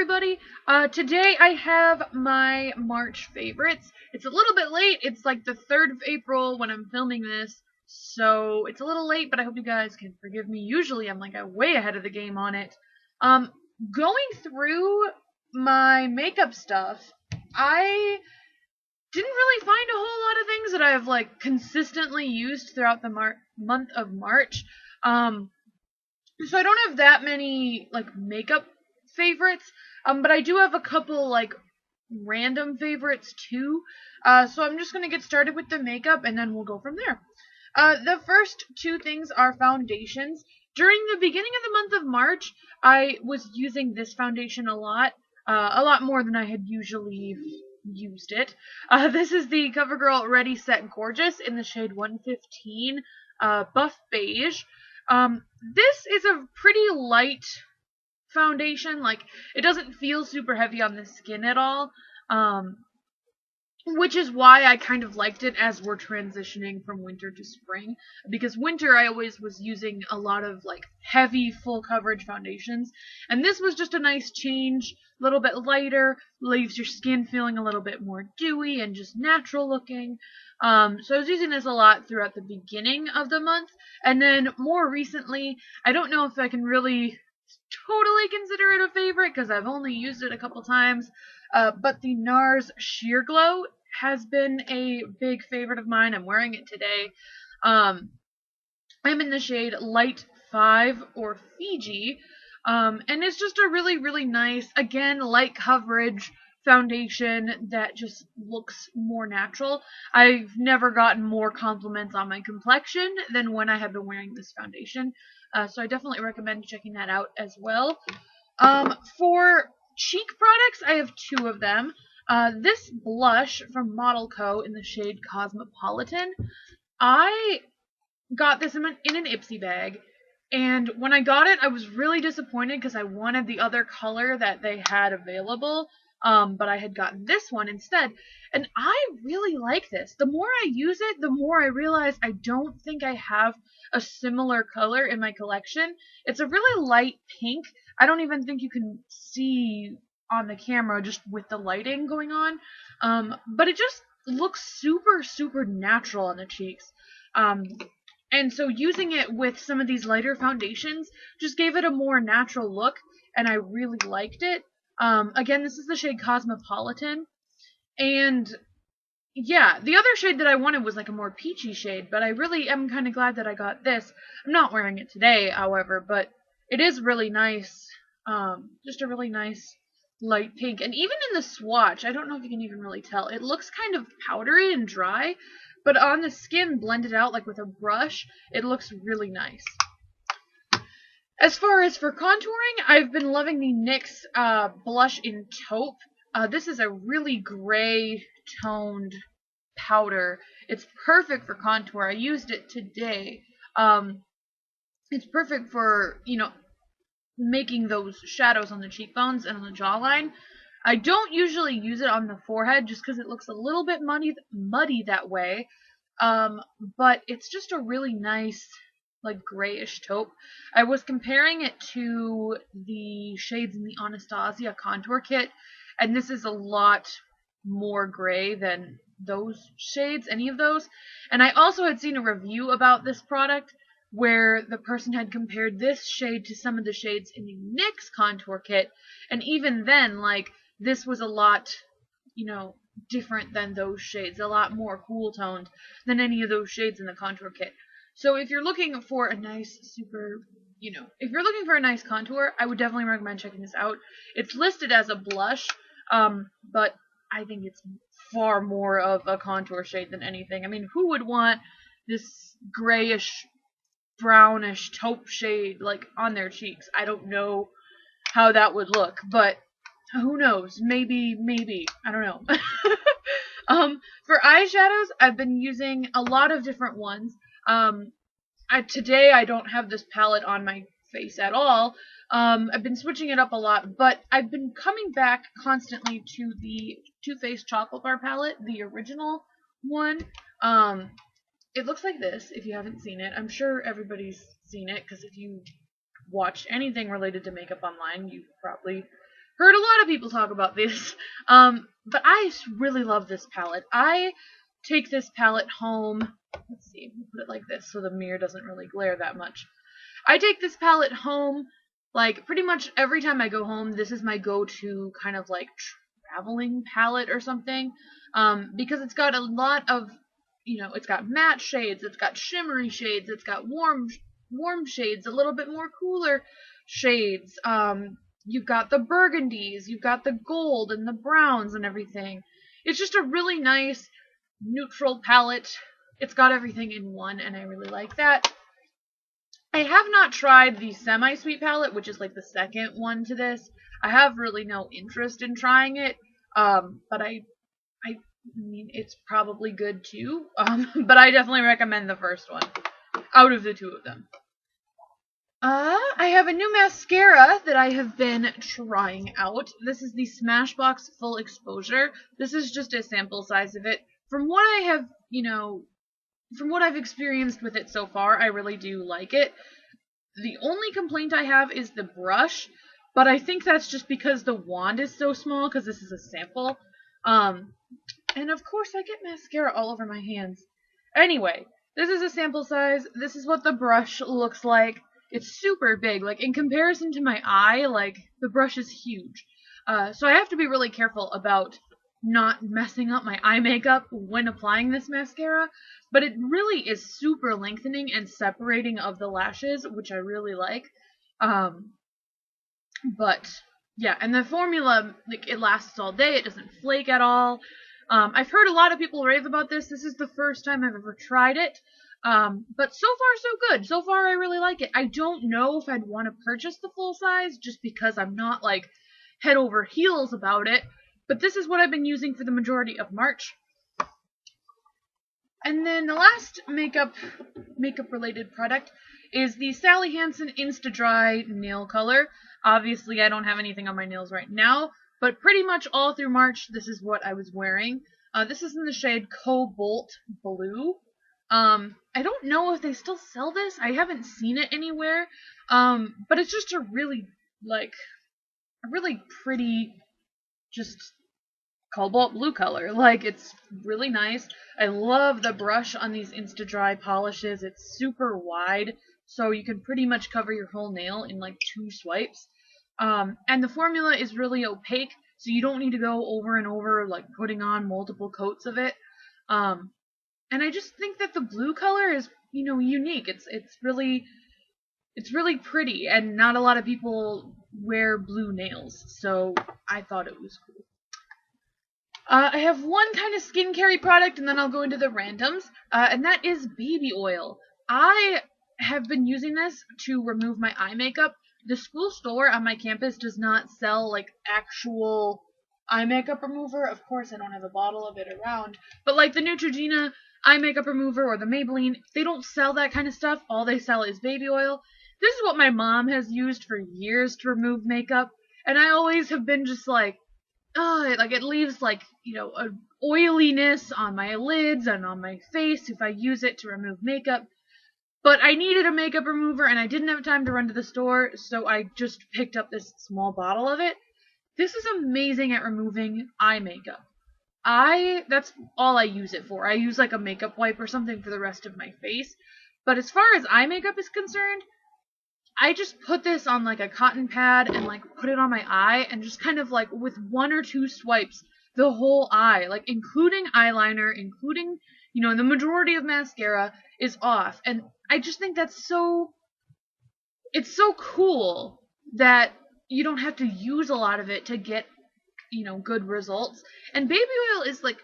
everybody. Today I have my March favorites. It's a little bit late. It's like the 3rd of April when I'm filming this, so it's a little late, but I hope you guys can forgive me. Usually I'm like way ahead of the game on it. Going through my makeup stuff, I didn't really find a whole lot of things that I've like consistently used throughout the month of March. So I don't have that many like makeup favorites, but I do have a couple like random favorites too. So I'm just gonna get started with the makeup and then we'll go from there. The first two things are foundations. During the beginning of the month of March, I was using this foundation a lot more than I had usually used it. This is the CoverGirl Ready Set Gorgeous in the shade 115 Buff Beige. This is a pretty light foundation. Like, it doesn't feel super heavy on the skin at all. Which is why I kind of liked it as we're transitioning from winter to spring. Because winter I always was using a lot of like heavy full coverage foundations. And this was just a nice change, a little bit lighter, leaves your skin feeling a little bit more dewy and just natural looking. So I was using this a lot throughout the beginning of the month. And then more recently, I don't know if I can really totally consider it a favorite because I've only used it a couple times. But the NARS Sheer Glow has been a big favorite of mine. I'm wearing it today. I'm in the shade Light 5 or Fiji. And it's just a really, really nice, again, light coverage foundation that just looks more natural. I've never gotten more compliments on my complexion than when I have been wearing this foundation. So I definitely recommend checking that out as well. For cheek products, I have two of them. This blush from Model Co. in the shade Cosmopolitan. I got this in an Ipsy bag, and when I got it, I was really disappointed because I wanted the other color that they had available, but I had gotten this one instead, and I really like this. The more I use it, the more I realize I don't think I have a similar color in my collection. It's a really light pink. I don't even think you can see on the camera just with the lighting going on, but it just looks super, super natural on the cheeks. And so using it with some of these lighter foundations just gave it a more natural look, and I really liked it. Again, this is the shade Cosmopolitan, and yeah, the other shade that I wanted was like a more peachy shade, but I really am kind of glad that I got this. I'm not wearing it today, however, but it is really nice. Just a really nice light pink. And even in the swatch, I don't know if you can even really tell, it looks kind of powdery and dry, but on the skin, blended out like with a brush, it looks really nice. As far as for contouring, I've been loving the NYX blush in Taupe. This is a really gray toned powder. It's perfect for contour. I used it today. It's perfect for, you know, making those shadows on the cheekbones and on the jawline. I don't usually use it on the forehead just because it looks a little bit muddy that way. But it's just a really nice, like, grayish taupe. I was comparing it to the shades in the Anastasia contour kit, and this is a lot more gray than those shades, any of those. And I also had seen a review about this product where the person had compared this shade to some of the shades in the NYX contour kit, and even then, like, this was a lot, you know, different than those shades, a lot more cool toned than any of those shades in the contour kit. So if you're looking for a nice, super, you know, if you're looking for a nice contour, I would definitely recommend checking this out. It's listed as a blush, but I think it's far more of a contour shade than anything. I mean, who would want this grayish, brownish taupe shade like on their cheeks? I don't know how that would look, but who knows? Maybe, I don't know. For eyeshadows, I've been using a lot of different ones. Today I don't have this palette on my face at all. I've been switching it up a lot, but I've been coming back constantly to the Too Faced Chocolate Bar palette, the original one. It looks like this, if you haven't seen it. I'm sure everybody's seen it, because if you watch anything related to makeup online, you've probably heard a lot of people talk about this, but I really love this palette. I take this palette home. Let's see, we'll put it like this so the mirror doesn't really glare that much. I take this palette home, like, pretty much every time I go home. This is my go-to kind of, like, traveling palette or something, because it's got a lot of, it's got matte shades, it's got shimmery shades, it's got warm shades, a little bit more cooler shades. You've got the burgundies, you've got the gold and the browns and everything. It's just a really nice neutral palette. It's got everything in one, and I really like that. I have not tried the semi-sweet palette, which is like the second one to this. I have really no interest in trying it, but I mean, it's probably good too, but I definitely recommend the first one out of the two of them. I have a new mascara that I have been trying out. This is the Smashbox Full Exposure. This is just a sample size of it. From what I have, from what I've experienced with it so far, I really do like it. The only complaint I have is the brush, but I think that's just because the wand is so small, because this is a sample. And of course I get mascara all over my hands. Anyway, this is a sample size. This is what the brush looks like. It's super big. Like, in comparison to my eye, like, the brush is huge. So I have to be really careful about not messing up my eye makeup when applying this mascara, but it really is super lengthening and separating of the lashes, which I really like. But yeah, and the formula, like, it lasts all day. It doesn't flake at all. I've heard a lot of people rave about this. This is the first time I've ever tried it. But so far so good. So far I really like it. I don't know if I'd want to purchase the full size just because I'm not like head over heels about it. But this is what I've been using for the majority of March. And then the last makeup related product is the Sally Hansen Insta Dry nail color. Obviously I don't have anything on my nails right now, but pretty much all through March this is what I was wearing. This is in the shade Cobalt Blue. I don't know if they still sell this. I haven't seen it anywhere. But it's just a really pretty, just cobalt blue color. Like, it's really nice. I love the brush on these Insta Dry polishes. It's super wide, so you can pretty much cover your whole nail in like 2 swipes. And the formula is really opaque, so you don't need to go over and over, like, putting on multiple coats of it. And I just think that the blue color is, unique. It's really pretty, and not a lot of people wear blue nails, so I thought it was cool. I have one kind of skincare product, and then I'll go into the randoms, and that is baby oil. I have been using this to remove my eye makeup. The school store on my campus does not sell, like, actual eye makeup remover. Of course, I don't have a bottle of it around, but like the Neutrogena eye makeup remover or the Maybelline, they don't sell that kind of stuff. All they sell is baby oil. This is what my mom has used for years to remove makeup, and I always have been just like, oh, like, it leaves, like, a oiliness on my lids and on my face if I use it to remove makeup. But I needed a makeup remover, and I didn't have time to run to the store, so I just picked up this small bottle of it. This is amazing at removing eye makeup. That's all I use it for. I use like a makeup wipe or something for the rest of my face. But as far as eye makeup is concerned, I just put this on like a cotton pad and like put it on my eye, and just kind of like with 1 or 2 swipes, the whole eye, like including eyeliner, including, the majority of mascara is off. And I just think it's so cool that you don't have to use a lot of it to get, good results. And baby oil is like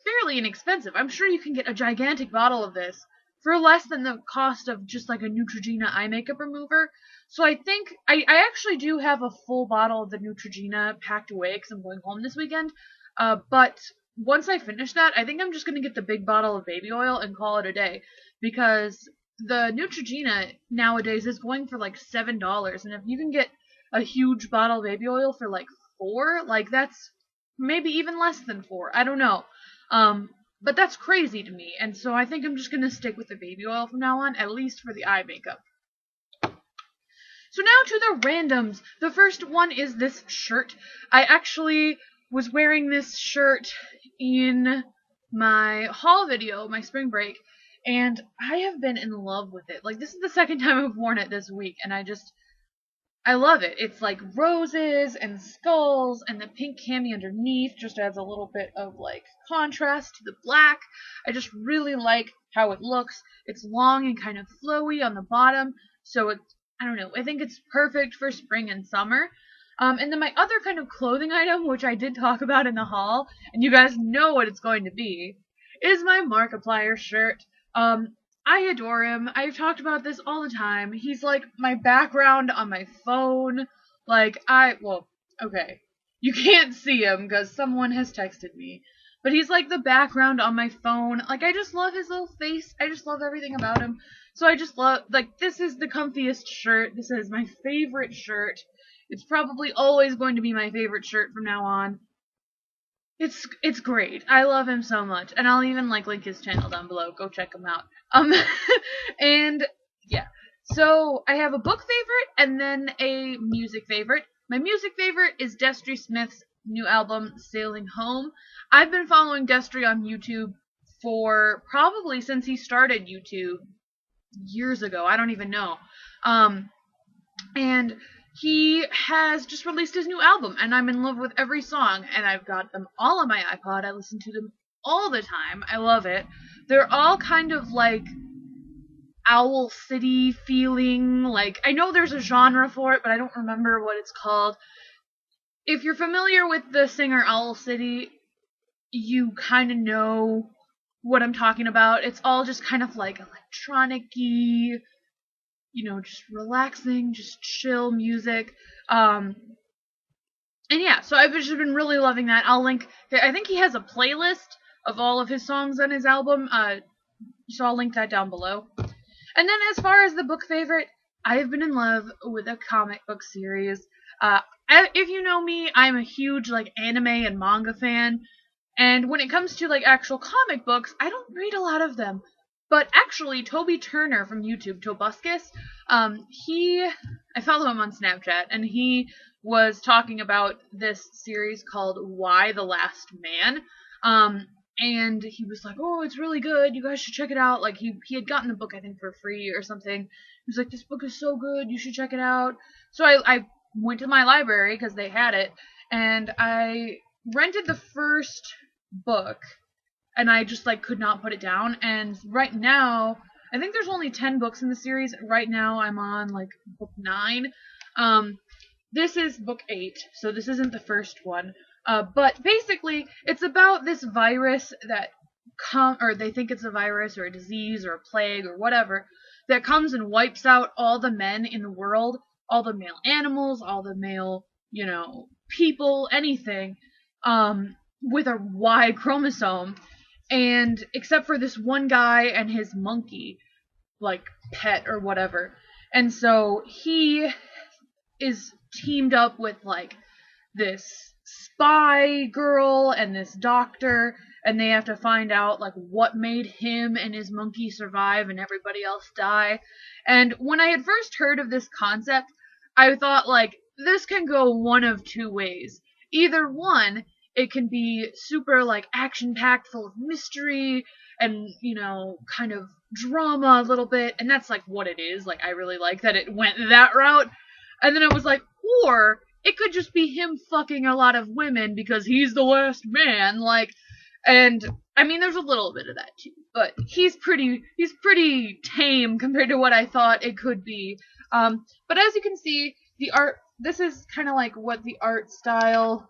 fairly inexpensive. I'm sure you can get a gigantic bottle of this for less than the cost of just like a Neutrogena eye makeup remover. So I think I actually do have a full bottle of the Neutrogena packed away because I'm going home this weekend. But once I finish that, I think I'm just going to get the big bottle of baby oil and call it a day, because the Neutrogena nowadays is going for like $7, and if you can get a huge bottle of baby oil for like $4, like, that's maybe even less than $4. I don't know. But that's crazy to me, and so I think I'm just going to stick with the baby oil from now on, at least for the eye makeup. So now to the randoms. The first one is this shirt. I actually was wearing this shirt in my haul video, my spring break, and I have been in love with it. Like, this is the second time I've worn it this week, and I love it. It's like roses and skulls, and the pink cami underneath just adds a little bit of like contrast to the black. I just really like how it looks. It's long and kind of flowy on the bottom, so I don't know, I think it's perfect for spring and summer. And then my other kind of clothing item, which I did talk about in the haul, and you guys know what it's going to be, is my Markiplier shirt. I adore him. I've talked about this all the time. He's like my background on my phone. Well, okay. You can't see him because someone has texted me. But he's like the background on my phone. Like, I just love his little face. I just love everything about him. So I just love, like, this is the comfiest shirt. This is my favorite shirt. It's probably always going to be my favorite shirt from now on. It's great. I love him so much. And I'll even like link his channel down below. Go check him out. And yeah. So I have a book favorite and then a music favorite. My music favorite is Destery Smith's new album, Sailing Home. I've been following Destery on YouTube for probably since he started YouTube years ago. I don't even know. And he has just released his new album, and I'm in love with every song, and I've got them all on my iPod. I listen to them all the time. I love it. They're all kind of like Owl City feeling. Like, I know there's a genre for it, but I don't remember what it's called. If you're familiar with the singer Owl City, you kind of know what I'm talking about. It's all just kind of like electronic-y, you know, just relaxing, just chill music. And yeah, so I've just been really loving that. I'll link, I think he has a playlist of all of his songs on his album, so I'll link that down below. And then as far as the book favorite, I've been in love with a comic book series. If you know me, I'm a huge, like, anime and manga fan, and when it comes to, like, actual comic books, I don't read a lot of them. But actually, Toby Turner from YouTube, Tobuscus, I follow him on Snapchat, and he was talking about this series called Why the Last Man, and he was like, oh, it's really good, you guys should check it out. Like, he had gotten the book, I think, for free or something. He was like, this book is so good, you should check it out. So I went to my library, because they had it, and I rented the first book, and I just, like, could not put it down. And right now, I think there's only 10 books in the series. Right now, I'm on, like, book 9. This is book 8, so this isn't the first one. But basically, it's about this virus that or they think it's a virus or a disease or a plague or whatever, that comes and wipes out all the men in the world, all the male animals, all the male, you know, people, anything, with a Y chromosome. And except for this one guy and his monkey, like, pet or whatever. And so he is teamed up with, like, this spy girl and this doctor, and they have to find out, like, what made him and his monkey survive and everybody else die. And when I had first heard of this concept, I thought, like, this can go one of two ways. Either one, it can be super, like, action-packed, full of mystery, and, you know, kind of drama a little bit, and that's, like, what it is. Like, I really like that it went that route. And then I was like, or it could just be him fucking a lot of women because he's the last man, like, and, I mean, there's a little bit of that, too, but he's pretty tame compared to what I thought it could be. But as you can see, the art, this is kind of like what the art style,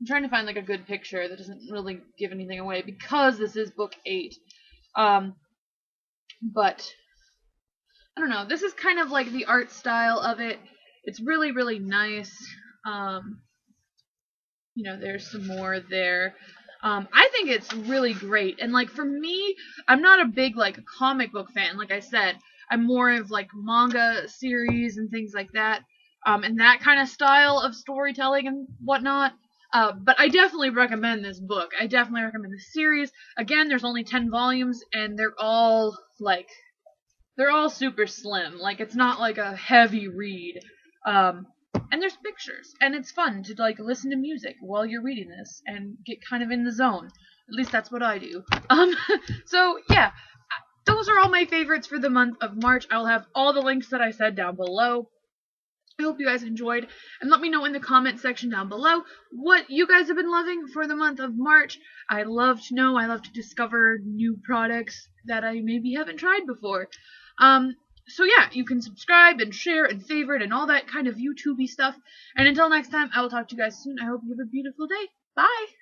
I'm trying to find, like, a good picture that doesn't really give anything away, because this is book 8. But, I don't know, this is kind of like the art style of it. It's really, really nice. You know, there's some more there. I think it's really great. And, like, for me, I'm not a big, like, comic book fan. Like I said, I'm more of, like, manga series and things like that. And that kind of style of storytelling and whatnot. But I definitely recommend this book. I definitely recommend this series. Again, there's only 10 volumes, and they're all, like, They're all super slim. Like, it's not like a heavy read. And there's pictures, and it's fun to like listen to music while you're reading this and get kind of in the zone. At least that's what I do. So yeah, those are all my favorites for the month of March. I'll have all the links that I said down below. I hope you guys enjoyed, and let me know in the comment section down below what you guys have been loving for the month of March. I love to know. I love to discover new products that I maybe haven't tried before. So yeah, you can subscribe and share and favorite and all that kind of YouTubey stuff. And until next time, I will talk to you guys soon. I hope you have a beautiful day. Bye!